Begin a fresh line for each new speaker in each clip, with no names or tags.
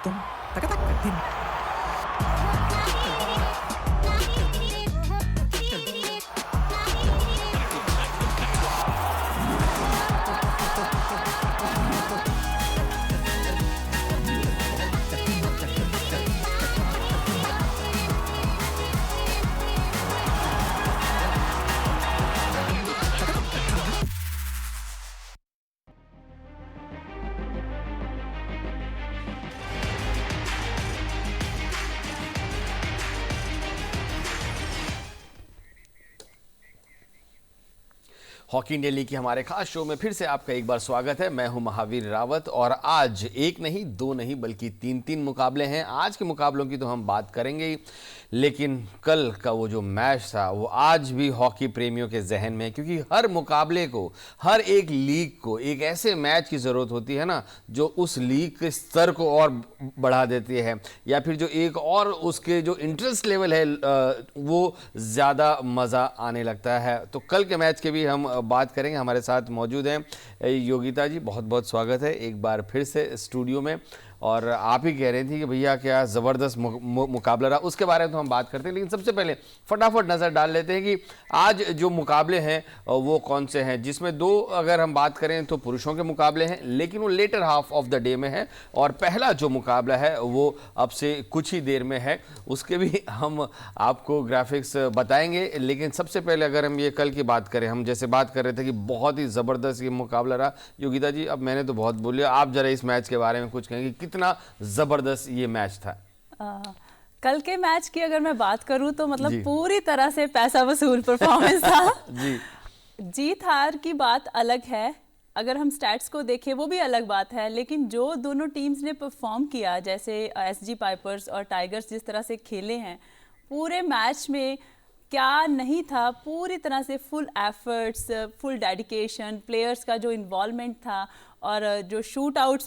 tum, taka taka tim.
Hockey India league के हमारे खास शो में फिर से आपका एक बार स्वागत है। मैं हूं महावीर रावत और आज एक नहीं दो नहीं बल्कि तीन मुकाबले हैं। आज के मुकाबलों की तो हम बात करेंगे ही, लेकिन कल का वो जो मैच था वो आज भी हॉकी प्रेमियों के जहन में है, क्योंकि हर मुकाबले को, हर एक लीग को एक ऐसे मैच की ज़रूरत होती है ना जो उस लीग के स्तर को और बढ़ा देती है, या फिर जो एक और उसके जो इंटरेस्ट लेवल है वो ज़्यादा मज़ा आने लगता है। तो कल के मैच के भी हम बात करेंगे। हमारे साथ मौजूद हैं योगिता जी, बहुत बहुत स्वागत है एक बार फिर से स्टूडियो में। और आप ही कह रही थी कि भैया क्या ज़बरदस्त मुकाबला रहा, उसके बारे में तो हम बात करते हैं, लेकिन सबसे पहले फटाफट नज़र डाल लेते हैं कि आज जो मुकाबले हैं वो कौन से हैं, जिसमें दो अगर हम बात करें तो पुरुषों के मुकाबले हैं, लेकिन वो latter half of the day में है, और पहला जो मुकाबला है वो अब से कुछ ही देर में है, उसके भी हम आपको ग्राफिक्स बताएंगे। लेकिन सबसे पहले अगर हम ये कल की बात करें, हम जैसे बात कर रहे थे कि बहुत ही ज़बरदस्त ये मुकाबला रहा। योगिता जी, अब मैंने तो बहुत बोल लिया, आप ज़रा इस मैच के बारे में कुछ कहेंगे, कितना ज़बरदस्त ये मैच था।
कल के मैच की अगर मैं बात करूं तो मतलब पूरी तरह से पैसा वसूल परफॉर्मेंस था।
जी,
जीत हार की बात अलग है, अगर हम स्टैट्स को देखें वो भी अलग बात है, लेकिन जो दोनों टीम्स ने परफॉर्म किया, जैसे एसजी पाइपर्स और टाइगर्स जिस तरह से खेले हैं पूरे मैच में, क्या नहीं था, पूरी तरह से full efforts, full dedication, players का जो इन्वॉल्वमेंट था, और जो शूट आउट्स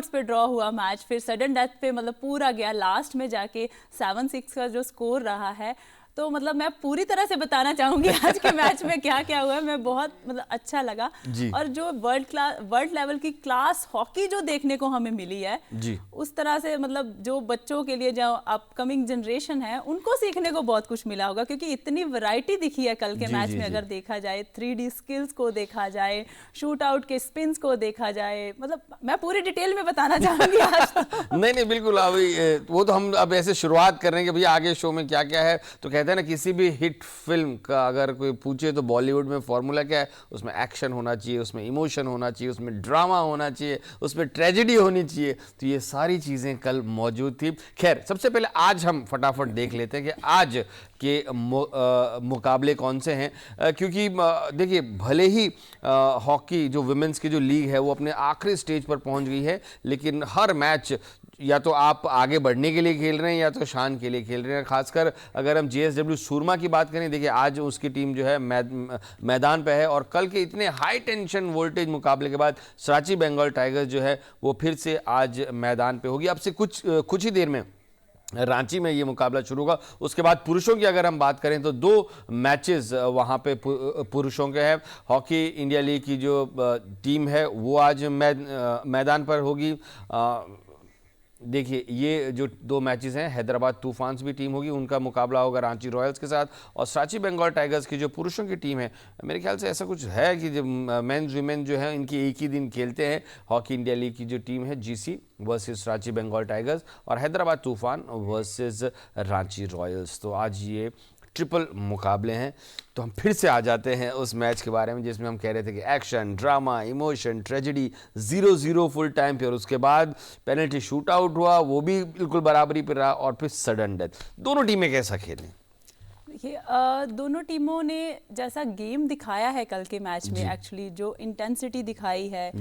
पे ड्रॉ हुआ मैच, फिर सडन डेथ पे मतलब पूरा गया, लास्ट में जाके 7-6 का जो स्कोर रहा है। तो मतलब मैं पूरी तरह से बताना चाहूंगी आज के मैच में क्या क्या हुआ है, मैं बहुत मतलब अच्छा लगा। और जो वर्ल्ड लेवल की क्लास हॉकी जो देखने को हमें मिली है
जी,
उस तरह से मतलब जो बच्चों के लिए, जो अपकमिंग जनरेशन है, उनको सीखने को बहुत कुछ मिला होगा, क्योंकि इतनी वैरायटी दिखी है कल के मैच में। अगर देखा जाए 3D स्किल्स को देखा जाए, शूट आउट के स्पिन्स को देखा जाए, मतलब मैं पूरी डिटेल में बताना चाहूंगी आज तो।
नहीं बिल्कुल, अभी वो तो हम अब ऐसे शुरुआत कर रहे हैं कि भैया आगे शो में क्या क्या है। तो कहते हैं ना, किसी भी हिट फिल्म का अगर कोई पूछे तो बॉलीवुड में फॉर्मूला क्या है, उसमें एक्शन होना चाहिए, उसमें इमोशन होना चाहिए, उसमें ड्रामा होना चाहिए, उसमें ट्रेजेडी होनी चाहिए। तो ये सारी चीज़ें कल मौजूद थी। खैर, सबसे पहले आज हम फटाफट देख लेते हैं कि आज के मुकाबले कौन से हैं, क्योंकि देखिए, भले ही हॉकी जो विमेंस की जो लीग है वो अपने आखिरी स्टेज पर पहुंच गई है, लेकिन हर मैच या तो आप आगे बढ़ने के लिए खेल रहे हैं या तो शान के लिए खेल रहे हैं। खासकर अगर हम JSW सूरमा की बात करें, देखिए आज उसकी टीम जो है मैदान पे है, और कल के इतने हाई टेंशन वोल्टेज मुकाबले के बाद सांची बंगाल टाइगर्स जो है वो फिर से आज मैदान पे होगी। अब से कुछ ही देर में रांची में ये मुकाबला शुरू होगा। उसके बाद पुरुषों की अगर हम बात करें तो दो मैचेस वहाँ पे पुरुषों के हैं। हॉकी इंडिया लीग की जो टीम है वो आज मैदान पर होगी। देखिए, ये जो दो मैचेस हैं, हैदराबाद तूफान्स भी टीम होगी, उनका मुकाबला होगा रांची रॉयल्स के साथ, और सांची बंगाल टाइगर्स की जो पुरुषों की टीम है, मेरे ख्याल से ऐसा कुछ है कि जब मेंस वीमेन जो है इनकी एक ही दिन खेलते हैं। हॉकी इंडिया लीग की जो टीम है GC versus Sanchi Bengal tigers, और हैदराबाद तूफान वर्सेस रांची रॉयल्स। तो आज ये ट्रिपल मुकाबले हैं। तो हम फिर से आ जाते हैं उस मैच के बारे में जिसमें हम कह रहे थे कि action, drama, emotion, tragedy, 0-0 full time पे, और उसके बाद पेनल्टी शूट आउट हुआ, वो भी बिल्कुल बराबरी पर रहा, और फिर सडन डेथ। दोनों टीमें कैसा खेलें?
देखिए, दोनों टीमों ने जैसा गेम दिखाया है कल के मैच में, एक्चुअली जो इंटेंसिटी दिखाई है,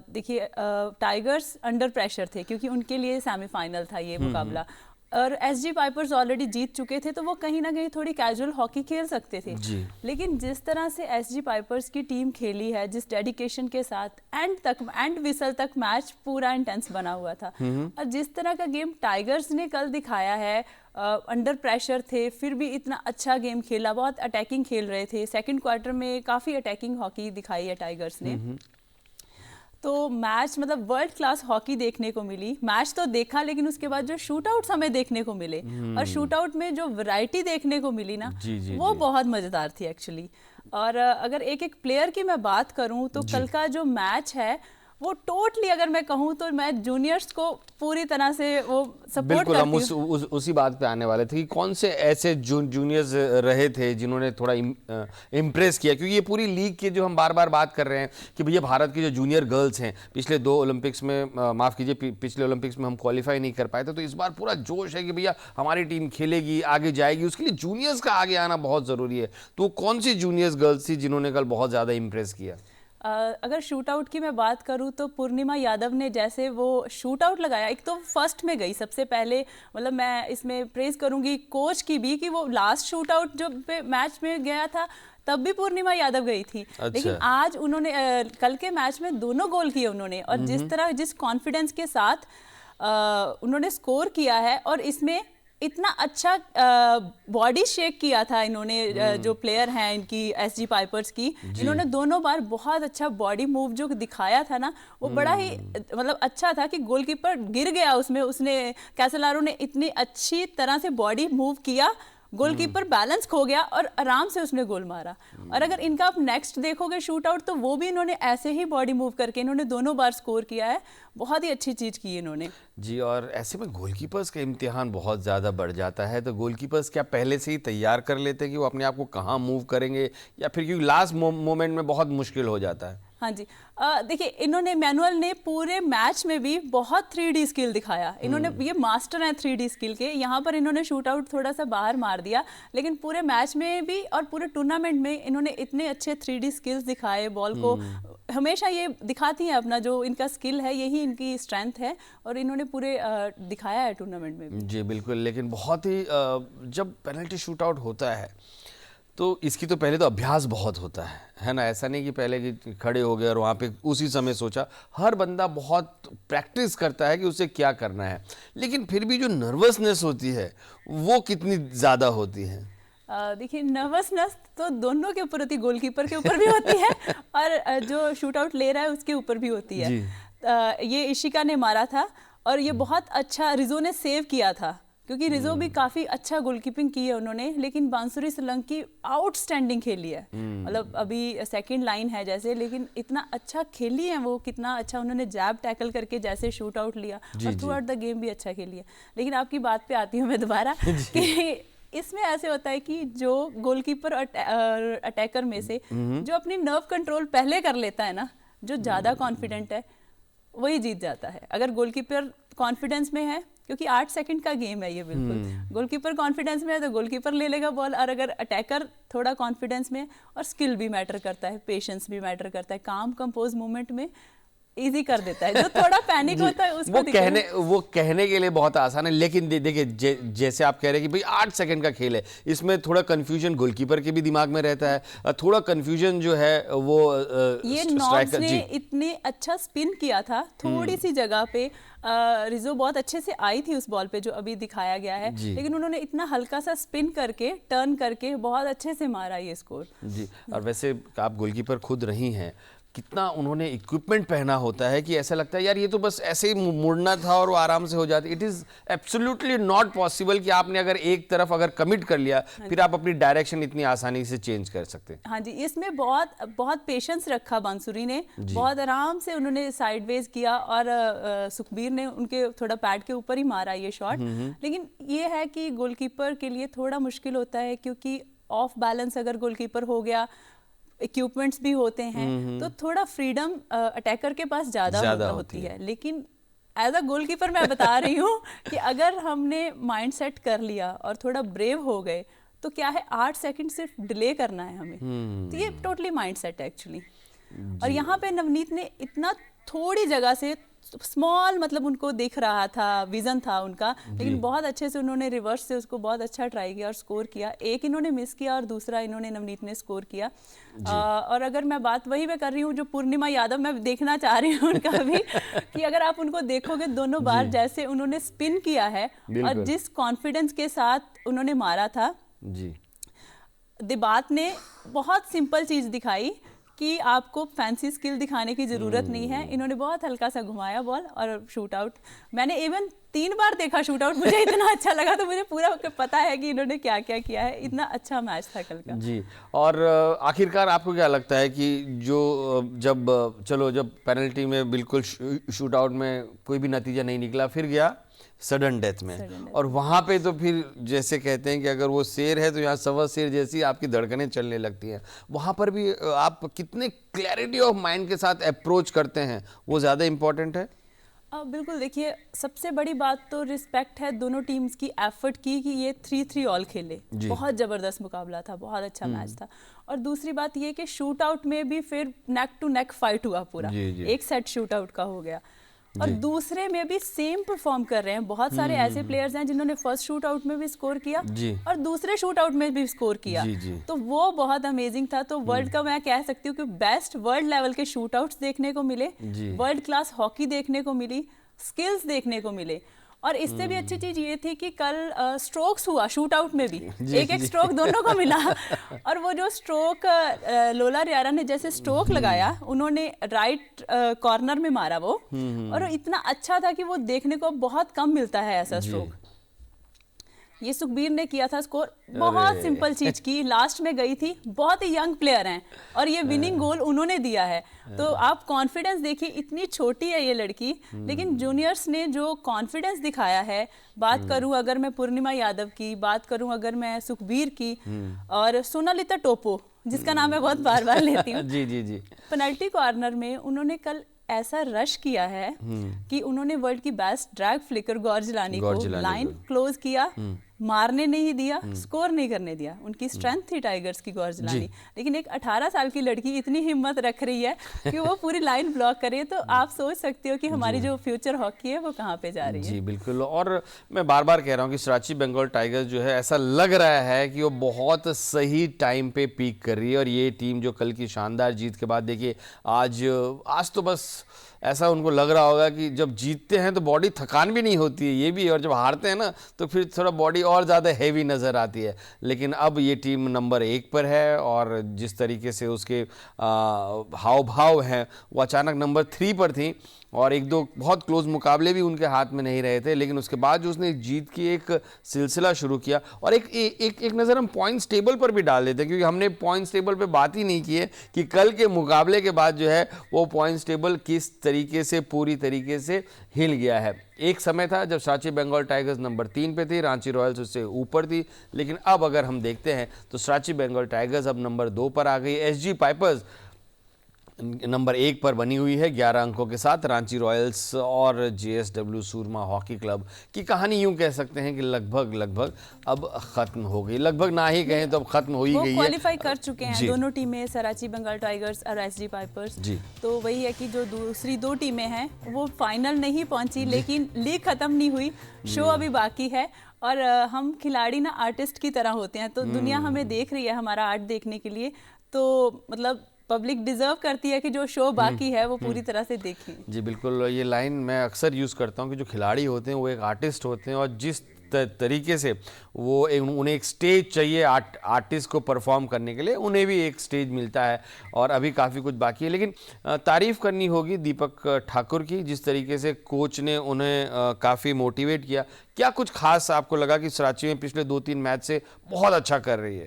देखिए टाइगर्स अंडर प्रेशर थे क्योंकि उनके लिए सेमीफाइनल था ये मुकाबला, और एसजी पाइपर्स ऑलरेडी जीत चुके थे, तो वो कहीं ना कहीं थोड़ी कैजुअल हॉकी खेल सकते थे। लेकिन जिस तरह से एसजी पाइपर्स की टीम खेली है, जिस डेडिकेशन के साथ एंड विसल तक मैच पूरा इंटेंस बना हुआ था, और जिस तरह का गेम टाइगर्स ने कल दिखाया है, अंडर प्रेशर थे फिर भी इतना अच्छा गेम खेला, बहुत अटैकिंग खेल रहे थे। सेकंड क्वार्टर में काफ़ी अटैकिंग हॉकी दिखाई है टाइगर्स ने। तो मैच मतलब वर्ल्ड क्लास हॉकी देखने को मिली। मैच तो देखा, लेकिन उसके बाद जो शूट आउट्स हमें देखने को मिले और शूट आउट में जो वैरायटी देखने को मिली ना, वो बहुत मजेदार थी एक्चुअली। और अगर एक एक प्लेयर की मैं बात करूं तो कल का जो मैच है वो टोटली, अगर मैं कहूं तो मैं जूनियर्स को पूरी तरह से वो सपोर्ट
बिल्कुल, हम
करती हूं।
उसी बात पे आने वाले थे कि कौन से ऐसे जूनियर्स रहे थे जिन्होंने थोड़ा इम्प्रेस किया, क्योंकि ये पूरी लीग के जो हम बार बार बात कर रहे हैं कि भैया भारत की जो जूनियर गर्ल्स हैं, पिछले 2 ओलंपिक्स में, माफ़ कीजिए, पिछले ओलंपिक्स में हम क्वालिफाई नहीं कर पाए थे, तो इस बार पूरा जोश है कि भैया हमारी टीम खेलेगी, आगे जाएगी, उसके लिए जूनियर्स का आगे आना बहुत ज़रूरी है। तो कौन सी जूनियर्स गर्ल्स थी जिन्होंने कल बहुत ज़्यादा इम्प्रेस किया?
अगर शूट आउट की मैं बात करूं तो पूर्णिमा यादव ने जैसे वो शूट आउट लगाया, एक तो फर्स्ट में गई सबसे पहले, मतलब मैं इसमें प्रेज करूंगी कोच की भी कि वो लास्ट शूट आउट जो मैच में गया था तब भी पूर्णिमा यादव गई थी।
अच्छा।
लेकिन आज उन्होंने कल के मैच में दोनों गोल किए उन्होंने, और जिस तरह जिस कॉन्फिडेंस के साथ उन्होंने स्कोर किया है, और इसमें इतना अच्छा बॉडी शेक किया था इन्होंने, जो प्लेयर हैं इनकी एसजी पाइपर्स की, इन्होंने दोनों बार बहुत अच्छा बॉडी मूव जो दिखाया था ना, वो बड़ा ही मतलब अच्छा था कि गोलकीपर गिर गया उसमें, उसने कैसेलारो ने इतनी अच्छी तरह से बॉडी मूव किया, गोलकीपर बैलेंस खो गया और आराम से उसने गोल मारा। और अगर इनका आप नेक्स्ट देखोगे शूट आउट, तो वो भी इन्होंने ऐसे ही बॉडी मूव करके इन्होंने दोनों बार स्कोर किया है। बहुत ही अच्छी चीज की इन्होंने
जी। और ऐसे में गोलकीपर्स का इम्तिहान बहुत ज़्यादा बढ़ जाता है, तो गोलकीपर्स क्या पहले से ही तैयार कर लेते हैं कि वो अपने आप को कहाँ मूव करेंगे, या फिर क्योंकि लास्ट मोमेंट में बहुत मुश्किल हो जाता है?
हाँ जी, देखिए इन्होंने, मैनुअल ने पूरे मैच में भी बहुत 3D स्किल दिखाया। इन्होंने, ये मास्टर हैं 3D स्किल के। यहाँ पर इन्होंने शूट आउट थोड़ा सा बाहर मार दिया, लेकिन पूरे मैच में भी और पूरे टूर्नामेंट में इन्होंने इतने अच्छे 3D स्किल्स दिखाए। बॉल को हमेशा ये दिखाती हैं अपना जो इनका स्किल है, यही इनकी स्ट्रेंथ है, और इन्होंने पूरे दिखाया है टूर्नामेंट में भी।
जी बिल्कुल। लेकिन बहुत ही जब पेनल्टी शूट आउट होता है तो इसकी तो पहले तो अभ्यास बहुत होता है ना? ऐसा नहीं कि पहले कि खड़े हो गए और वहाँ पे उसी समय सोचा। हर बंदा बहुत प्रैक्टिस करता है कि उसे क्या करना है, लेकिन फिर भी जो नर्वसनेस होती है वो कितनी ज़्यादा होती है?
देखिए नर्वसनेस तो दोनों के ऊपर होती है, गोलकीपर के ऊपर भी होती है और जो शूट आउट ले रहा है उसके ऊपर भी होती है। ये इशिका ने मारा था और ये बहुत अच्छा रिजो ने सेव किया था, क्योंकि रिजो भी काफी अच्छा गोलकीपिंग की है उन्होंने, लेकिन बांसुरी सोलंकी आउटस्टैंडिंग खेली है। मतलब अभी सेकंड लाइन है जैसे, लेकिन इतना अच्छा खेली है वो, कितना अच्छा उन्होंने जैब टैकल करके जैसे शूट आउट लिया और थ्रू आउट द गेम भी अच्छा खेली है। लेकिन आपकी बात पे आती हूँ मैं दोबारा कि इसमें ऐसे होता है कि जो गोलकीपर और अटैकर में से जो अपनी नर्व कंट्रोल पहले कर लेता है ना, जो ज्यादा कॉन्फिडेंट है, वही जीत जाता है। अगर गोलकीपर कॉन्फिडेंस में है, क्योंकि 8 सेकंड का गेम है ये, बिल्कुल गोलकीपर कॉन्फिडेंस में है तो गोलकीपर ले लेगा बॉल, और अगर अटैकर थोड़ा कॉन्फिडेंस में, और स्किल भी मैटर करता है, पेशेंस भी मैटर करता है, काम कंपोज मूवमेंट में इजी कर देता है। जो थोड़ा पैनिक होता है उसको
वो कहने के लिए बहुत आसान है, लेकिन देखिए जैसे आप कह रहे हैं कि भाई 8 सेकंड का खेल है, इसमें थोड़ा कंफ्यूजन गोलकीपर के भी दिमाग में रहता है, थोड़ा कंफ्यूजन जो है वो
ये नॉब्स ने इतने अच्छा स्पिन किया था थोड़ी सी जगह पे। रिजो बहुत अच्छे से आई थी उस बॉल पे जो अभी दिखाया गया है, लेकिन उन्होंने इतना हल्का सा स्पिन करके, टर्न करके बहुत अच्छे से मारा ये स्कोर
जी। और वैसे आप गोलकीपर खुद रही हैं, कितना उन्होंने इक्विपमेंट पहना होता है कि ऐसा लगता है यार ये तो बस ऐसे ही मुड़ना था और वो आराम से हो जाती। It is absolutely not possible कि आपने अगर एक तरफ अगर कमिट कर लिया फिर आप अपनी डायरेक्शन इतनी आसानी से चेंज कर सकते।
हाँ जी, इसमें बहुत पेशेंस रखा बांसुरी ने, बहुत आराम से उन्होंने साइडवेज किया, और सुखबीर ने उनके थोड़ा पैड के ऊपर ही मारा ये शॉट। लेकिन ये है कि गोलकीपर के लिए थोड़ा मुश्किल होता है, क्योंकि ऑफ बैलेंस अगर गोलकीपर हो गया, इक्विपमेंट्स भी होते हैं, तो थोड़ा फ्रीडम अटैकर के पास ज्यादा होती है। लेकिन एज अ गोलकीपर मैं बता रही हूँ कि अगर हमने माइंड सेट कर लिया और थोड़ा ब्रेव हो गए, तो क्या है 8 सेकंड सिर्फ डिले करना है हमें। तो ये टोटली माइंड सेट है एक्चुअली। और यहाँ पे नवनीत ने इतना थोड़ी जगह से स्मॉल, मतलब उनको दिख रहा था, विजन था उनका, लेकिन बहुत अच्छे से उन्होंने रिवर्स से उसको बहुत अच्छा ट्राई किया और स्कोर किया। एक इन्होंने मिस किया और दूसरा इन्होंने, नवनीत ने स्कोर किया। और अगर मैं बात वही मैं कर रही हूँ जो पूर्णिमा यादव, मैं देखना चाह रही हूँ उनका भी कि अगर आप उनको देखोगे दोनों बार जैसे उन्होंने स्पिन किया है और जिस कॉन्फिडेंस के साथ उन्होंने मारा था जी, दिबात ने बहुत सिंपल चीज दिखाई कि आपको फैंसी स्किल दिखाने की ज़रूरत नहीं है। इन्होंने बहुत हल्का सा घुमाया बॉल और शूट आउट। मैंने इवन 3 बार देखा शूट आउट, मुझे इतना अच्छा लगा, तो मुझे पूरा पता है कि इन्होंने क्या क्या किया है। इतना अच्छा मैच था कल का
जी। और आखिरकार आपको क्या लगता है कि जो जब पेनल्टी में बिल्कुल शूट आउट में कोई भी नतीजा नहीं निकला, फिर गया सडन डेथ में, और वहां पे तो फिर जैसे कहते हैं कि अगर वो शेर है तो यहाँ सवा शेर जैसी आपकी धड़कनें चलने लगती हैं। वहां पर भी आप कितने क्लैरिटी ऑफ माइंड के साथ अप्रोच करते हैं, वो ज़्यादा इम्पोर्टेंट है।
बिल्कुल, देखिए सबसे बड़ी बात तो रिस्पेक्ट है दोनों टीम्स की एफर्ट की कि ये 3-3 ऑल खेले। बहुत ज़बरदस्त मुकाबला था, बहुत अच्छा मैच था। और दूसरी बात ये कि शूट आउट में भी फिर नेक टू नेक फाइट हुआ पूरा। एक सेट शूट आउट का हो गया और दूसरे में भी सेम परफॉर्म कर रहे हैं। बहुत सारे ऐसे प्लेयर्स हैं जिन्होंने फर्स्ट शूट आउट में भी स्कोर किया और दूसरे शूट आउट में भी स्कोर किया। तो वो बहुत अमेजिंग था। तो वर्ल्ड का मैं कह सकती हूँ कि बेस्ट वर्ल्ड लेवल के शूट आउट्स देखने को मिले, वर्ल्ड क्लास हॉकी देखने को मिली, स्किल्स देखने को मिले। और इससे भी अच्छी चीज ये थी कि कल स्ट्रोक्स हुआ शूट आउट में भी, एक स्ट्रोक दोनों को मिला। और वो जो स्ट्रोक लोला रियारा ने जैसे स्ट्रोक लगाया, उन्होंने राइट कॉर्नर में मारा वो, और इतना अच्छा था कि वो देखने को बहुत कम मिलता है ऐसा स्ट्रोक। ये सुखबीर ने किया था स्कोर, बहुत सिंपल चीज की, लास्ट में गई थी। बहुत ही यंग प्लेयर हैं और ये विनिंग गोल उन्होंने दिया है। तो आप कॉन्फिडेंस देखिए, इतनी छोटी है ये लड़की, लेकिन जूनियर्स ने जो कॉन्फिडेंस दिखाया है। बात करूं अगर मैं पूर्णिमा यादव की, बात करूं अगर मैं सुखबीर की, और सोनालिता टोपो जिसका नाम मैं बहुत बार बार लेती हूँ, जी पेनल्टी कॉर्नर में उन्होंने कल ऐसा रश किया है कि उन्होंने वर्ल्ड की बेस्ट ड्रैग फ्लिकर गौरजलानी को लाइन क्लोज किया, मारने नहीं दिया, स्कोर नहीं करने दिया। उनकी स्ट्रेंथ थी टाइगर्स की गौरजलानी, लेकिन एक 18 साल की लड़की इतनी हिम्मत रख रही है कि वो पूरी लाइन ब्लॉक करे। तो आप सोच सकते हो कि हमारी जो फ्यूचर हॉकी है वो कहाँ पे जा रही है।
जी बिल्कुल। और मैं बार बार कह रहा हूँ कि कराची बंगाल टाइगर्स जो है, ऐसा लग रहा है कि वो बहुत सही टाइम पे पीक कर रही है। और ये टीम जो कल की शानदार जीत के बाद देखिए आज तो बस ऐसा उनको लग रहा होगा कि जब जीतते हैं तो बॉडी थकान भी नहीं होती है, ये भी, और जब हारते हैं ना तो फिर थोड़ा बॉडी और ज़्यादा हैवी नज़र आती है। लेकिन अब ये टीम नंबर 1 पर है और जिस तरीके से उसके हाव भाव हैं वो अचानक नंबर 3 पर थी, और 1-2 बहुत क्लोज मुकाबले भी उनके हाथ में नहीं रहे थे। लेकिन उसके बाद जो उसने जीत की एक सिलसिला शुरू किया। और एक नज़र हम पॉइंट्स टेबल पर भी डाल देते हैं, क्योंकि हमने पॉइंट्स टेबल पे बात ही नहीं की है कि कल के मुकाबले के बाद जो है वो पॉइंट्स टेबल किस तरीके से पूरी तरीके से हिल गया है। एक समय था जब कराची बंगाल टाइगर्स नंबर 3 पे थी, रांची रॉयल्स उससे ऊपर थी। लेकिन अब अगर हम देखते हैं तो कराची बंगाल टाइगर्स अब नंबर 2 पर आ गई। एसजी पाइपर्स नंबर 1 पर बनी हुई है 11 अंकों के साथ। रांची रॉयल्स और जेएसडब्ल्यू सूरमा हॉकी क्लब की कहानी यूं कह सकते हैं कि लगभग अब खत्म हो गई। लगभग ना ही कहें तो अब खत्म हो ही गई है।
क्वालिफाई कर चुके हैं दोनों टीमें, कराची बंगाल टाइगर्स और एसजी पाइपर्स। तो वही है कि जो दूसरी 2 टीमें हैं वो फाइनल नहीं पहुंची, लेकिन लीग खत्म नहीं हुई, शो अभी बाकी है। और हम खिलाड़ी ना आर्टिस्ट की तरह होते हैं, तो दुनिया हमें देख रही है हमारा आर्ट देखने के लिए। तो मतलब पब्लिक डिजर्व करती है कि जो शो बाकी है वो पूरी तरह से देखें।
जी बिल्कुल, ये लाइन मैं अक्सर यूज़ करता हूँ कि जो खिलाड़ी होते हैं वो एक आर्टिस्ट होते हैं, और जिस तरीके से वो उन्हें एक स्टेज चाहिए आर्टिस्ट को परफॉर्म करने के लिए, उन्हें भी एक स्टेज मिलता है। और अभी काफ़ी कुछ बाकी है, लेकिन तारीफ़ करनी होगी दीपक ठाकुर की, जिस तरीके से कोच ने उन्हें काफ़ी मोटिवेट किया। क्या कुछ खास आपको लगा कि कराची में पिछले 2-3 मैच से बहुत अच्छा कर रही है?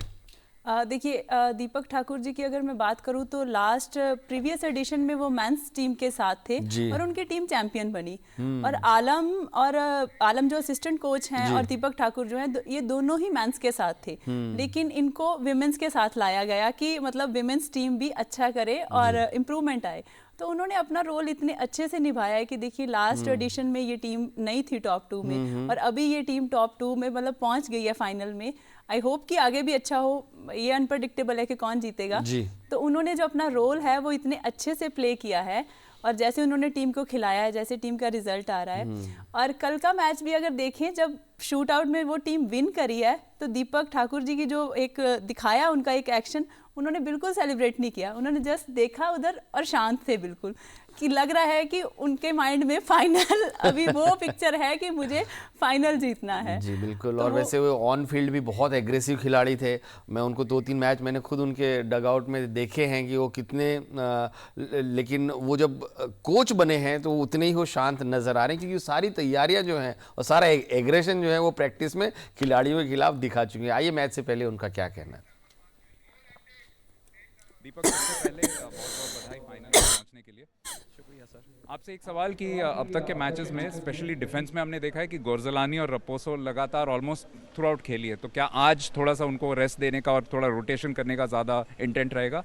देखिए दीपक ठाकुर जी की अगर मैं बात करूं तो लास्ट प्रीवियस एडिशन में वो मेंस टीम के साथ थे और उनकी टीम चैंपियन बनी। और आलम जो असिस्टेंट कोच हैं और दीपक ठाकुर जो हैं, ये दोनों ही मेंस के साथ थे, लेकिन इनको विमेंस के साथ लाया गया कि मतलब विमेंस टीम भी अच्छा करे और इम्प्रूवमेंट आए। तो उन्होंने अपना रोल इतने अच्छे से निभाया है कि देखिए लास्ट एडिशन में ये टीम नहीं थी टॉप 2 में, और अभी ये टीम टॉप 2 में मतलब पहुंच गई है फाइनल में। आई होप कि आगे भी अच्छा हो, ये अनप्रडिक्टेबल है कि कौन जीतेगा। तो उन्होंने जो अपना रोल है वो इतने अच्छे से प्ले किया है, और जैसे उन्होंने टीम को खिलाया है, जैसे टीम का रिजल्ट आ रहा है। और कल का मैच भी अगर देखें, जब शूट आउट में वो टीम विन करी है, तो दीपक ठाकुर जी की जो एक दिखाया उनका एक एक्शन, उन्होंने बिल्कुल सेलिब्रेट नहीं किया, उन्होंने जस्ट देखा उधर और शांत थे बिल्कुल। कि लग रहा है कि उनके माइंड में फाइनल अभी वो पिक्चर है कि मुझे फाइनल जीतना है।
जी बिल्कुल।
तो
और वैसे वो ऑन फील्ड भी बहुत एग्रेसिव खिलाड़ी थे। मैं उनको 2-3 मैच मैंने खुद उनके डगआउट में देखे हैं कि वो कितने लेकिन वो जब कोच बने हैं तो उतने ही वो शांत नज़र आ रहे हैं, क्योंकि सारी तैयारियां जो हैं और सारा एग्रेशन जो है वो प्रैक्टिस में खिलाड़ियों के खिलाफ दिखा चुके हैं। आइए मैच से पहले उनका क्या कहना है।
दीपक, सबसे पहले बहुत बहुत बधाई फाइनल में पहुंचने के लिए। शुक्रिया सर। आपसे एक सवाल कि अब तक के मैचेस में स्पेशली डिफेंस में हमने देखा है कि गोरजलानी और रपोसो लगातार ऑलमोस्ट थ्रू आउट खेली है, तो क्या आज थोड़ा सा उनको रेस्ट देने का और थोड़ा रोटेशन करने का ज़्यादा इंटेंट रहेगा?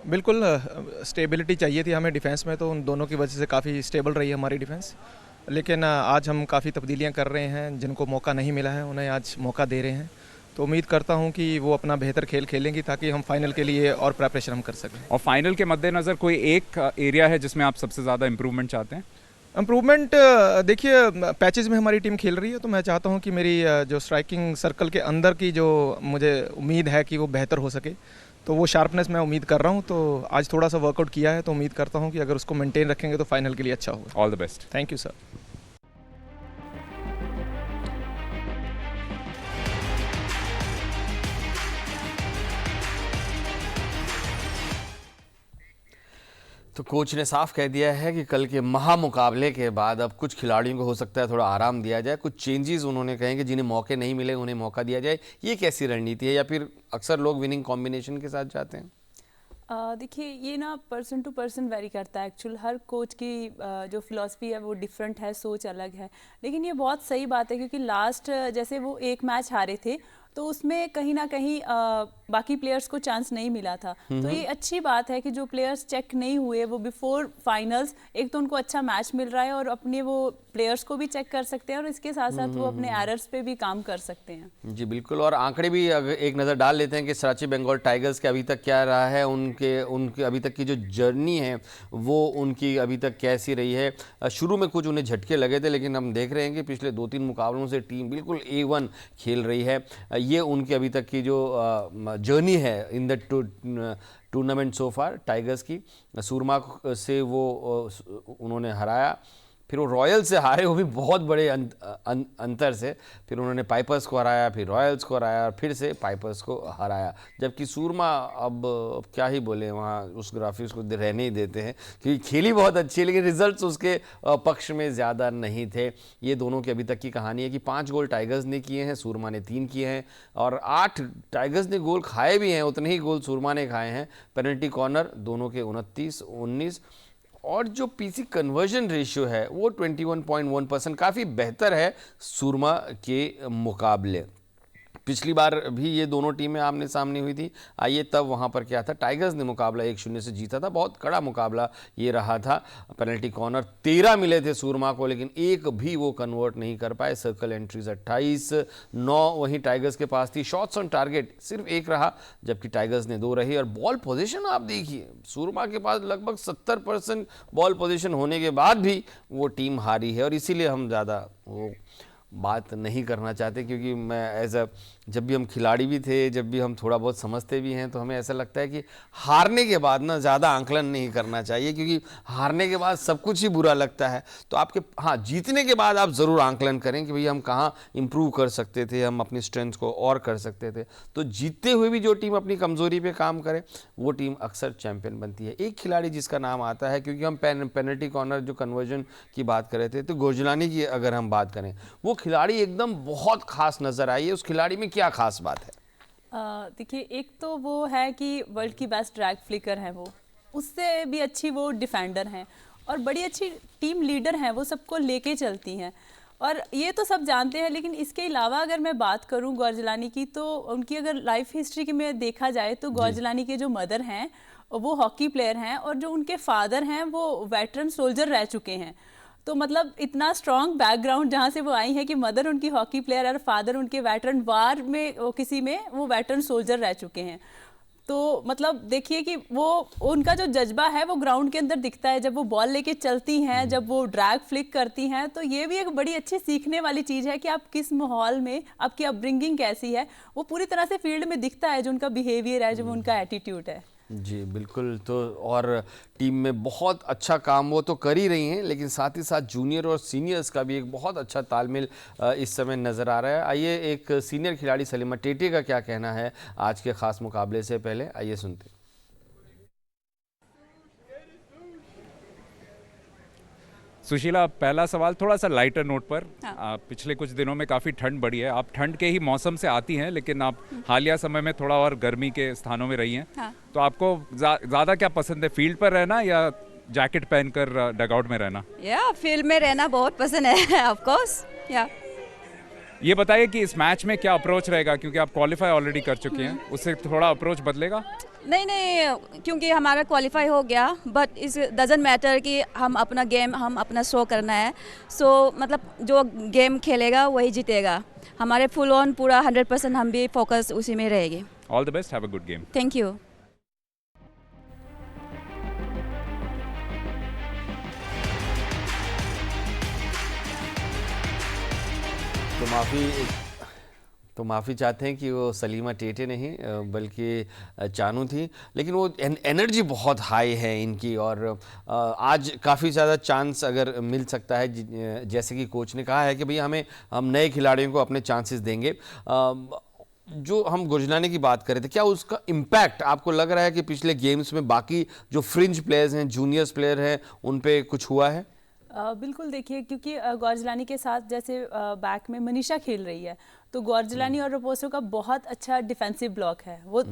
बिल्कुल स्टेबिलिटी चाहिए थी हमें डिफेंस में, तो उन दोनों की वजह से काफ़ी स्टेबल रही है हमारी डिफेंस। लेकिन आज हम काफ़ी तब्दीलियां कर रहे हैं, जिनको मौका नहीं मिला है उन्हें आज मौका दे रहे हैं। तो उम्मीद करता हूं कि वो अपना बेहतर खेल खेलेंगी ताकि हम फाइनल के लिए और प्रिपरेशन हम कर सकें।
और फाइनल के मद्देनज़र कोई एक एरिया है जिसमें आप सबसे ज़्यादा इम्प्रूवमेंट चाहते हैं?
इम्प्रूवमेंट देखिए, पैचेस में हमारी टीम खेल रही है, तो मैं चाहता हूं कि मेरी जो स्ट्राइकिंग सर्कल के अंदर की जो मुझे उम्मीद है कि वो बेहतर हो सके, तो वो शार्पनेस मैं उम्मीद कर रहा हूं। तो आज थोड़ा सा वर्कआउट किया है, तो उम्मीद करता हूं कि अगर उसको मेंटेन रखेंगे तो फाइनल के लिए अच्छा होगा।
All the best.
Thank you sir.
तो कोच ने साफ कह दिया है कि कल के महामुकाबले के बाद अब कुछ खिलाड़ियों को हो सकता है थोड़ा आराम दिया जाए, कुछ चेंजेस उन्होंने कहे कि जिन्हें मौके नहीं मिले उन्हें मौका दिया जाए। ये कैसी रणनीति है, या फिर अक्सर लोग विनिंग कॉम्बिनेशन के साथ जाते हैं?
देखिए, ये ना पर्सन टू पर्सन वेरी करता है। एक्चुअल हर कोच की जो फिलॉसफी है वो डिफरेंट है, सोच अलग है। लेकिन ये बहुत सही बात है, क्योंकि लास्ट जैसे वो एक मैच हारे थे तो उसमें कहीं ना कहीं बाकी प्लेयर्स को चांस नहीं मिला था। तो ये अच्छी बात है कि जो प्लेयर्स चेक नहीं हुए वो बिफोर फाइनल्स, एक तो उनको अच्छा मैच मिल रहा है और अपने वो प्लेयर्स को भी चेक कर सकते हैं और इसके साथ साथ वो अपने एरर्स पे भी काम कर सकते हैं।
जी बिल्कुल। और आंकड़े भी अगर एक नज़र डाल लेते हैं कि कराची बंगाल टाइगर्स के अभी तक क्या रहा है, उनके अभी तक की जो जर्नी है वो उनकी अभी तक कैसी रही है। शुरू में कुछ उन्हें झटके लगे थे, लेकिन हम देख रहे हैं कि पिछले 2-3 मुकाबलों से टीम बिल्कुल A1 खेल रही है। ये उनकी अभी तक की जो जर्नी है in the tournament so far tigers की। सूरमा से वो उन्होंने हराया, फिर वो रॉयल से हारे, वो भी बहुत बड़े अंतर से। फिर उन्होंने पाइपर्स को हराया, फिर रॉयल्स को हराया और फिर से पाइपर्स को हराया। जबकि सूरमा अब क्या ही बोले, वहाँ उस ग्राफिक्स को रहने ही देते हैं, क्योंकि खेली बहुत अच्छी है लेकिन रिजल्ट्स उसके पक्ष में ज़्यादा नहीं थे। ये दोनों की अभी तक की कहानी है कि 5 गोल टाइगर्स ने किए हैं, सूरमा ने 3 किए हैं, और 8 टाइगर्स ने गोल खाए भी हैं, उतने ही गोल सूरमा ने खाए हैं। पेनल्टी कॉर्नर दोनों के 29-19, और जो पीसी कन्वर्जन रेशियो है वो 21.1%, काफ़ी बेहतर है सूरमा के मुकाबले। पिछली बार भी ये दोनों टीमें आमने सामने हुई थी, आइए तब वहाँ पर क्या था। टाइगर्स ने मुकाबला 1-0 से जीता था, बहुत कड़ा मुकाबला ये रहा था। पेनल्टी कॉर्नर 13 मिले थे सूरमा को, लेकिन एक भी वो कन्वर्ट नहीं कर पाए। सर्कल एंट्रीज 28, 9 वहीं टाइगर्स के पास थी। शॉट्स ऑन टारगेट सिर्फ 1 रहा, जबकि टाइगर्स ने 2 रही। और बॉल पोजीशन आप देखिए, सूरमा के पास लगभग 70% बॉल पोजीशन होने के बाद भी वो टीम हारी है। और इसीलिए हम ज़्यादा वो बात नहीं करना चाहते, क्योंकि मैं जब भी हम खिलाड़ी भी थे, जब भी हम थोड़ा बहुत समझते भी हैं, तो हमें ऐसा लगता है कि हारने के बाद ना ज़्यादा आंकलन नहीं करना चाहिए, क्योंकि हारने के बाद सब कुछ ही बुरा लगता है। तो आपके जीतने के बाद आप ज़रूर आंकलन करें कि भाई हम कहाँ इम्प्रूव कर सकते थे, हम अपनी स्ट्रेंथ को और कर सकते थे। तो जीतते हुए भी जो टीम अपनी कमज़ोरी पर काम करे वो टीम अक्सर चैम्पियन बनती है। एक खिलाड़ी जिसका नाम आता है, क्योंकि हम पेनल्टी कॉर्नर जो कन्वर्जन की बात कर रहे थे, तो गोरजलानी की अगर हम बात करें, वो खिलाड़ी एकदम बहुत खास नज़र आई है। उस खिलाड़ी में क्या खास बात है?
देखिए, एक तो वो है कि वर्ल्ड की बेस्ट ड्रैग फ्लिकर है वो, उससे भी अच्छी वो डिफेंडर हैं और बड़ी अच्छी टीम लीडर हैं, वो सबको लेके चलती हैं और ये तो सब जानते हैं। लेकिन इसके अलावा अगर मैं बात करूं गोरजलानी की, तो उनकी अगर लाइफ हिस्ट्री में देखा जाए तो गोरजलानी के जो मदर हैं वो हॉकी प्लेयर हैं और जो उनके फादर हैं वो वेटरन सोल्जर रह चुके हैं। तो मतलब इतना स्ट्रॉन्ग बैकग्राउंड जहाँ से वो आई है कि मदर उनकी हॉकी प्लेयर और फादर उनके वेटरन वार में किसी में वो वेटरन सोल्जर रह चुके हैं। तो मतलब देखिए कि वो उनका जो जज्बा है वो ग्राउंड के अंदर दिखता है, जब वो बॉल लेके चलती हैं, जब वो ड्रैग फ्लिक करती हैं। तो ये भी एक बड़ी अच्छी सीखने वाली चीज़ है कि आप किस माहौल में, आपकी अपब्रिंगिंग कैसी है, वो पूरी तरह से फील्ड में दिखता है, जो उनका बिहेवियर है, जो उनका एटीट्यूड है।
जी बिल्कुल। तो और टीम में बहुत अच्छा काम वो तो कर ही रही हैं, लेकिन साथ ही साथ जूनियर और सीनियर्स का भी एक बहुत अच्छा तालमेल इस समय नज़र आ रहा है। आइए एक सीनियर खिलाड़ी सलीमा टेटे का क्या कहना है आज के ख़ास मुकाबले से पहले, आइए सुनते हैं।
सुशीला, पहला सवाल थोड़ा सा लाइटर नोट पर।
हाँ।
पिछले कुछ दिनों में काफ़ी ठंड बढ़ी है, आप ठंड के ही मौसम से आती हैं, लेकिन आप हालिया समय में थोड़ा और गर्मी के स्थानों में रही हैं।
हाँ।
तो आपको ज़्यादा क्या पसंद है, फील्ड पर रहना या जैकेट पहनकर डगआउट में रहना?
या फील्ड में रहना बहुत पसंद है ऑफ कोर्स। या
ये बताइए कि इस मैच में क्या अप्रोच रहेगा, क्योंकि आप क्वालिफाई ऑलरेडी कर चुके हैं, उससे थोड़ा अप्रोच बदलेगा?
नहीं, क्योंकि हमारा क्वालिफाई हो गया, बट इस डजंट मैटर कि हम अपना गेम हम अपना शो करना है। सो मतलब जो गेम खेलेगा वही जीतेगा। हमारे फुल ऑन पूरा 100% हम भी फोकस उसी में रहेगी।
All the best, have a good game.
Thank you.
तो माफ़ी चाहते हैं कि वो सलीमा टेटे नहीं बल्कि चानू थी, लेकिन वो एनर्जी बहुत हाई है इनकी। और आज काफ़ी ज़्यादा चांस अगर मिल सकता है, जैसे कि कोच ने कहा है कि भैया हम नए खिलाड़ियों को अपने चांसेस देंगे। जो हम गुरजलानी की बात कर रहे थे, क्या उसका इम्पैक्ट आपको लग रहा है कि पिछले गेम्स में बाकी जो फ्रिंज प्लेयर्स हैं, जूनियर्स प्लेयर हैं, उन पे कुछ हुआ है?
बिल्कुल, देखिए, क्योंकि गौरजलानी के साथ जैसे बैक में मनीषा खेल रही है, तो गौरजलानी और रपोसो का बहुत अच्छा डिफेंसिव ब्लॉक है। वो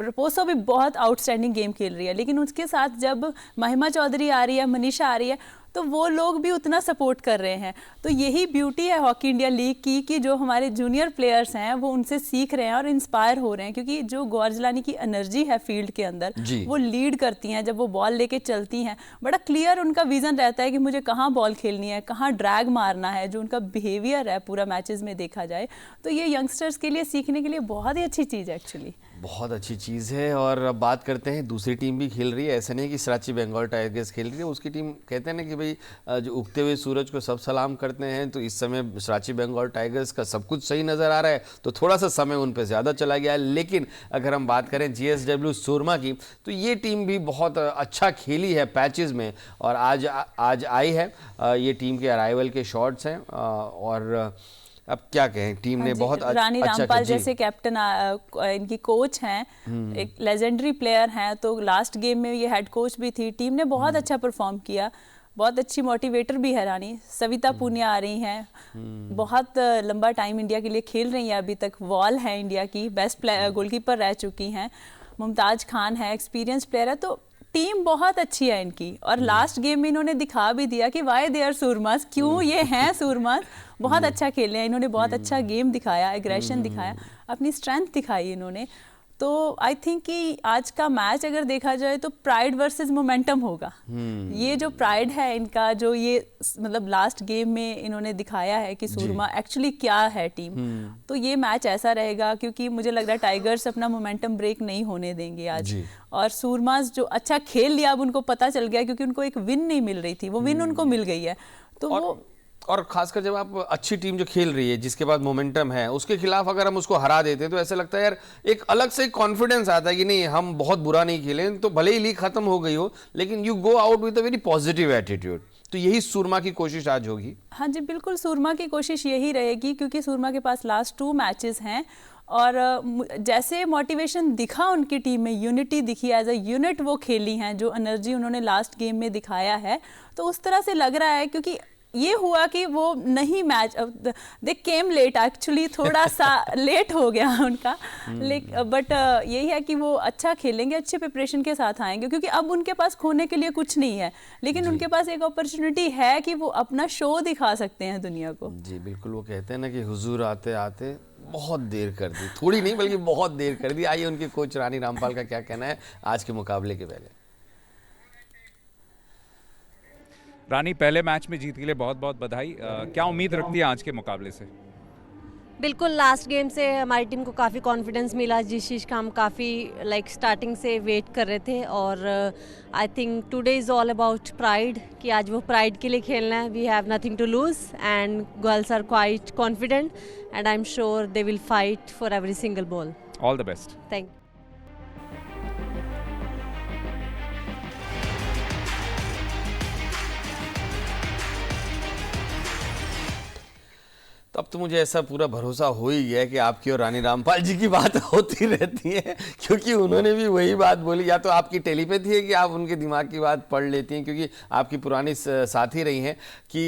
रपोसो भी बहुत आउटस्टैंडिंग गेम खेल रही है, लेकिन उसके साथ जब महिमा चौधरी आ रही है, मनीषा आ रही है, तो वो लोग भी उतना सपोर्ट कर रहे हैं। तो यही ब्यूटी है हॉकी इंडिया लीग की कि जो हमारे जूनियर प्लेयर्स हैं वो उनसे सीख रहे हैं और इंस्पायर हो रहे हैं, क्योंकि जो गौरजलानी की एनर्जी है फील्ड के अंदर, वो लीड करती हैं। जब वो बॉल लेके चलती हैं, बड़ा क्लियर उनका विजन रहता है कि मुझे कहाँ बॉल खेलनी है, कहाँ ड्रैग मारना है। जो उनका बिहेवियर है पूरा मैचेस में देखा जाए, तो ये यंगस्टर्स के लिए सीखने के लिए बहुत ही अच्छी चीज़ है, एक्चुअली
बहुत अच्छी चीज़ है। और अब बात करते हैं, दूसरी टीम भी खेल रही है, ऐसा नहीं कि सराची बंगाल टाइगर्स खेल रही है। उसकी टीम कहते हैं ना कि भाई जो उगते हुए सूरज को सब सलाम करते हैं, तो इस समय सराची बंगाल टाइगर्स का सब कुछ सही नज़र आ रहा है, तो थोड़ा सा समय उन पर ज़्यादा चला गया है। लेकिन अगर हम बात करें GSW सूरमा की, तो ये टीम भी बहुत अच्छा खेली है पैचेस में, और आज आई है। ये टीम के अराइवल के शॉट्स हैं, और अब क्या कहें, टीम ने बहुत
रानी
अच्छा
रामपाल जैसे कैप्टन इनकी कोच हैं, एक लेजेंडरी प्लेयर हैं, तो लास्ट गेम में ये हेड कोच भी थी। टीम ने बहुत अच्छा परफॉर्म किया, बहुत अच्छी मोटिवेटर भी है रानी। सविता पुनिया आ रही हैं, बहुत लंबा टाइम इंडिया के लिए खेल रही हैं, अभी तक वॉल है इंडिया की, बेस्ट गोलकीपर रह चुकी हैं। मुमताज खान है, एक्सपीरियंस प्लेयर है। तो टीम बहुत अच्छी है इनकी, और लास्ट गेम में इन्होंने दिखा भी दिया कि वाई दे आर सूरमास, क्यों ये हैं सूरमास। बहुत अच्छा खेले हैं इन्होंने, बहुत अच्छा गेम दिखाया, एग्रेशन दिखाया, अपनी स्ट्रेंथ दिखाई इन्होंने। तो आई थिंक कि आज का मैच अगर देखा जाए तो प्राइड वर्सेस मोमेंटम होगा। ये जो प्राइड है इनका, जो ये मतलब लास्ट गेम में इन्होंने दिखाया है कि सूरमा एक्चुअली क्या है टीम, तो ये मैच ऐसा रहेगा, क्योंकि मुझे लग रहा है टाइगर्स अपना मोमेंटम ब्रेक नहीं होने देंगे आज। और सूरमास जो अच्छा खेल लिया, अब उनको पता चल गया, क्योंकि उनको एक विन नहीं मिल रही थी, वो विन उनको मिल गई है। तो वो
और खासकर जब आप अच्छी टीम जो खेल रही है, जिसके पास मोमेंटम है, उसके खिलाफ अगर हम उसको हरा देते हैं, तो ऐसा लगता है यार एक अलग से कॉन्फिडेंस आता है कि नहीं, हम बहुत बुरा नहीं खेले, तो भले ही लीग खत्म हो गई हो, लेकिन you go out with a very positive attitude. तो यही सूरमा की कोशिश आज होगी।
हाँ जी, बिल्कुल सूरमा की कोशिश यही रहेगी, क्योंकि सूरमा के पास लास्ट 2 मैचेस हैं, और जैसे मोटिवेशन दिखा उनकी टीम में, यूनिटी दिखी, एज अ यूनिट वो खेली हैं, जो एनर्जी उन्होंने लास्ट गेम में दिखाया है, तो उस तरह से लग रहा है। क्योंकि ये हुआ कि वो नहीं मैच, दे केम लेट, एक्चुअली थोड़ा सा लेट हो गया उनका, बट यही है कि वो अच्छा खेलेंगे, अच्छे प्रिपरेशन के साथ आएंगे, क्योंकि अब उनके पास खोने के लिए कुछ नहीं है, लेकिन उनके पास एक अपॉर्चुनिटी है कि वो अपना शो दिखा सकते हैं दुनिया को।
जी बिल्कुल, वो कहते हैं ना कि हुजूर आते आते बहुत देर कर दी, थोड़ी नहीं बल्कि बहुत देर कर दी। आइए उनके कोच रानी रामपाल का क्या कहना है आज के मुकाबले के पहले।
रानी, पहले मैच में जीत के लिए बहुत बहुत बधाई। क्या उम्मीद रखती है आज के मुकाबले से?
बिल्कुल, लास्ट गेम से हमारी टीम को काफ़ी कॉन्फिडेंस मिला, जिस चीज़ का हम काफ़ी स्टार्टिंग से वेट कर रहे थे। और I think today is all about pride, कि आज वो प्राइड के लिए खेलना है। We have nothing to lose and girls are quite confident and I am sure they will fight for every single ball.
All the best.
Thank
अब तो मुझे ऐसा पूरा भरोसा हो ही गया है कि आपकी और रानी रामपाल जी की बात होती रहती है, क्योंकि उन्होंने भी वही बात बोली। या तो आपकी टेलीपैथी है कि आप उनके दिमाग की बात पढ़ लेती हैं, क्योंकि आपकी पुरानी साथी रही हैं कि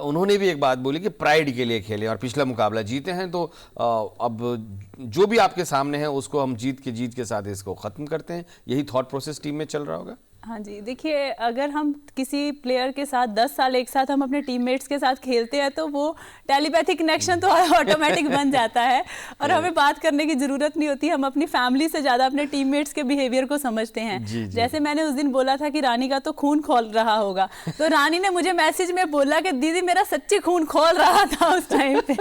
उन्होंने भी एक बात बोली कि प्राइड के लिए खेलें, और पिछला मुकाबला जीते हैं तो अब जो भी आपके सामने है उसको हम जीत के साथ इसको ख़त्म करते हैं। यही थॉट प्रोसेस टीम में चल रहा होगा।
हाँ जी, देखिए अगर हम किसी प्लेयर के साथ 10 साल एक साथ हम अपने टीममेट्स के साथ खेलते हैं तो वो टेलीपैथिक कनेक्शन तो ऑटोमेटिक बन जाता है और हमें बात करने की ज़रूरत नहीं होती। हम अपनी फैमिली से ज़्यादा अपने टीममेट्स के बिहेवियर को समझते हैं।
जी, जी।
जैसे मैंने उस दिन बोला था कि रानी का तो खून खोल रहा होगा, तो रानी ने मुझे मैसेज में बोला कि दीदी मेरा सच्ची खून खोल रहा था उस टाइम पे।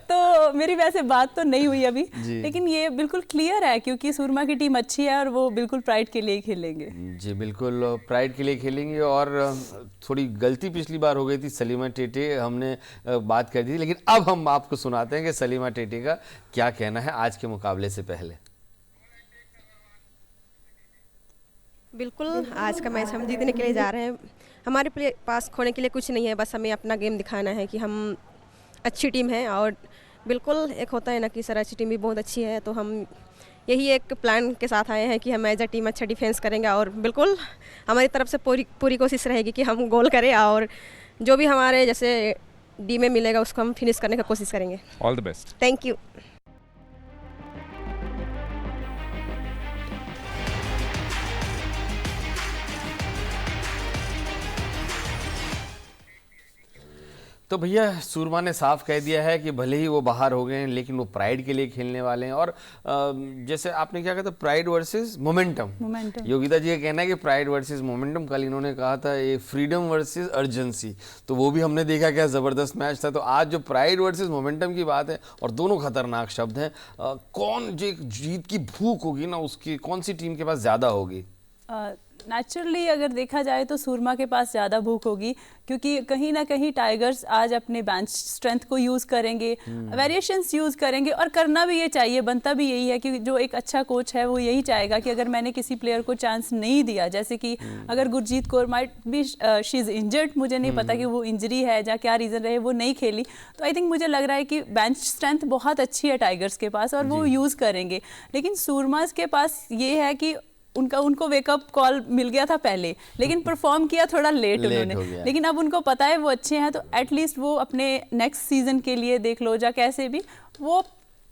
तो मेरी वैसे बात तो नहीं हुई अभी, लेकिन ये बिल्कुल क्लियर है क्योंकि सूरमा की टीम अच्छी है और वो बिल्कुल प्राइड के लिए ही खेलेंगे।
जी बिल्कुल, प्राइड के लिए खेलेंगे। और थोड़ी गलती पिछली बार हो गई थी, सलीमा टेटे हमने बात कर दी थी, लेकिन अब हम आपको सुनाते हैं कि सलीमा टेटे का क्या कहना है आज के मुकाबले से पहले।
बिल्कुल, आज का मैच हम जीतने के लिए जा रहे हैं। हमारे पास खोने के लिए कुछ नहीं है, बस हमें अपना गेम दिखाना है कि हम अच्छी टीम है। और बिल्कुल एक होता है ना कि सर अच्छी टीम भी बहुत अच्छी है, तो हम यही एक प्लान के साथ आए हैं कि हम एज अ टीम अच्छा डिफेंस करेंगे और बिल्कुल हमारी तरफ से पूरी कोशिश रहेगी कि हम गोल करें और जो भी हमारे जैसे डी में मिलेगा उसको हम फिनिश करने का कोशिश करेंगे।
All the best.
Thank you.
तो भैया सूरमा ने साफ कह दिया है कि भले ही वो बाहर हो गए हैं लेकिन वो प्राइड के लिए खेलने वाले हैं। और जैसे आपने क्या कहा था, प्राइड वर्सेस मोमेंटम। योगिता जी का कहना है कि प्राइड वर्सेस मोमेंटम। कल इन्होंने कहा था ये फ्रीडम वर्सेस अर्जेंसी, तो वो भी हमने देखा क्या ज़बरदस्त मैच था। तो आज जो प्राइड वर्सेस मोमेंटम की बात है, और दोनों खतरनाक शब्द हैं, कौन जो जीत की भूख होगी ना उसकी कौन सी टीम के पास ज़्यादा होगी?
नेचुरली अगर देखा जाए तो सूरमा के पास ज़्यादा भूख होगी, क्योंकि कहीं ना कहीं टाइगर्स आज अपने बेंच स्ट्रेंथ को यूज़ करेंगे, वेरिएशंस यूज़ करेंगे, और करना भी ये चाहिए, बनता भी यही है कि जो एक अच्छा कोच है वो यही चाहेगा कि अगर मैंने किसी प्लेयर को चांस नहीं दिया, जैसे कि अगर Gurjeet Kaur might be she is injured, मुझे नहीं पता कि वो इंजरी है या क्या रीज़न रहे वो नहीं खेली, तो आई थिंक मुझे लग रहा है कि बेंच स्ट्रेंथ बहुत अच्छी है टाइगर्स के पास और वो यूज़ करेंगे। लेकिन सूरमास के पास ये है कि उनको वेकअप कॉल मिल गया था पहले, लेकिन परफॉर्म किया थोड़ा लेट उन्होंने, लेकिन अब उनको पता है वो अच्छे हैं, तो एटलीस्ट वो अपने नेक्स्ट सीजन के लिए देख लो या कैसे भी वो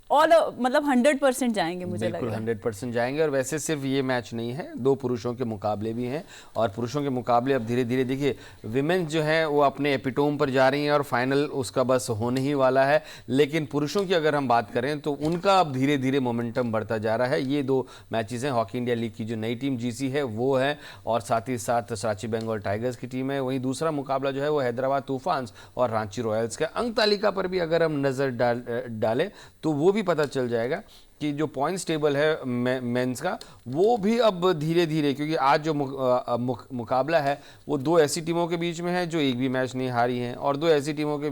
ऑल मतलब 100% जाएंगे, मुझे लग रहा है
100% जाएंगे। और वैसे सिर्फ ये मैच नहीं है, 2 पुरुषों के मुकाबले भी हैं, और पुरुषों के मुकाबले अब धीरे धीरे देखिए विमेंस जो है वो अपने एपिटोम पर जा रही हैं और फाइनल उसका बस होने ही वाला है। लेकिन पुरुषों की अगर हम बात करें तो उनका अब धीरे धीरे मोमेंटम बढ़ता जा रहा है। ये 2 मैचेस हैं, हॉकी इंडिया लीग की जो नई टीम जीसी है वो है, और साथ ही साथ कराची बंगाल टाइगर्स की टीम है। वहीं दूसरा मुकाबला जो है वो हैदराबाद तूफान्स और रांची रॉयल्स का। अंक तालिका पर भी अगर हम नज़र डालें तो वो पता चल जाएगा कि जो पॉइंट्स टेबल है मेंस का वो भी अब धीरे धीरे, क्योंकि आज जो मुकाबला है वो 2 ऐसी टीमों के बीच में है जो एक भी मैच नहीं हारी हैं, और 2 ऐसी टीमों के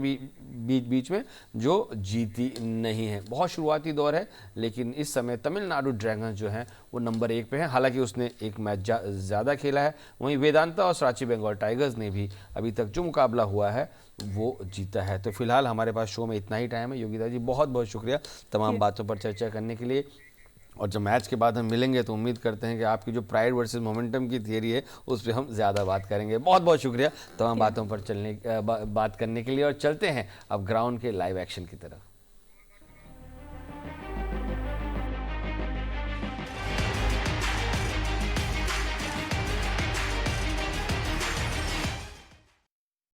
बीच में जो जीती नहीं है। बहुत शुरुआती दौर है, लेकिन इस समय तमिलनाडु ड्रैगन्स जो हैं वो नंबर 1 पे हैं, हालांकि उसने एक मैच ज़्यादा खेला है। वहीं वेदांता और कराची बंगाल टाइगर्स ने भी अभी तक जो मुकाबला हुआ है वो जीता है। तो फिलहाल हमारे पास शो में इतना ही टाइम है। योगिता जी बहुत बहुत शुक्रिया तमाम बातों पर चर्चा करने के लिए, और जब मैच के बाद हम मिलेंगे तो उम्मीद करते हैं कि आपकी जो प्राइड वर्सेस मोमेंटम की थियरी है उस पर हम ज़्यादा बात करेंगे। बहुत बहुत शुक्रिया तमाम बातों पर बात करने के लिए, और चलते हैं अब ग्राउंड के लाइव एक्शन की तरफ।